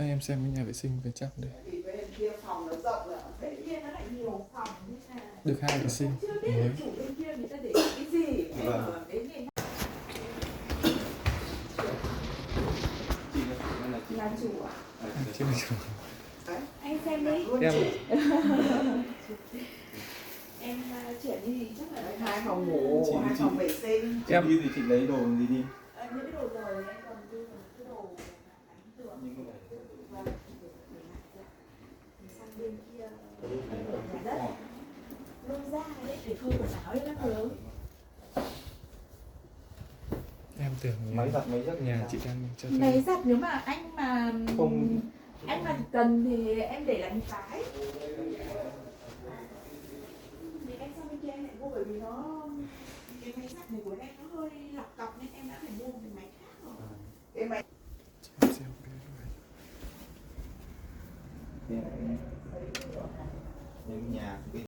Cho em xem cái nhà vệ sinh bên trong đây. Vì bên kia phòng nó rộng rồi, Bên kia nó lại nhiều phòng thế là Được 2 vệ sinh chưa biết mới. là chủ bên kia người ta để cái gì. Em Vâng. ở đến ngày là chủ à? Chưa được rồi. Anh xem đi. Em Em chuyển đi chắc là đấy, 2 phòng ngủ, 2 phòng vệ sinh. Chị đi thì chị lấy đồ gì đi? những cái đồ rồi em còn đưa vào cái đồ đánh tường. Những cái Vâng. Để sang bên kia nhà đất. Lôi ra đấy để phơi quần áo đấy các thứ. em tưởng máy giặt máy giấc nhà chị đang cho Máy thuê. giặt nếu mà anh mà Không. anh mà cần thì em để lại một cái. Thì em sang bên kia em lại mua bởi vì nó cái máy giặt này của em nó hơi lọc cọc nên em đã phải mua một cái máy khác rồi. Cái máy Cho em xem cái này. Thì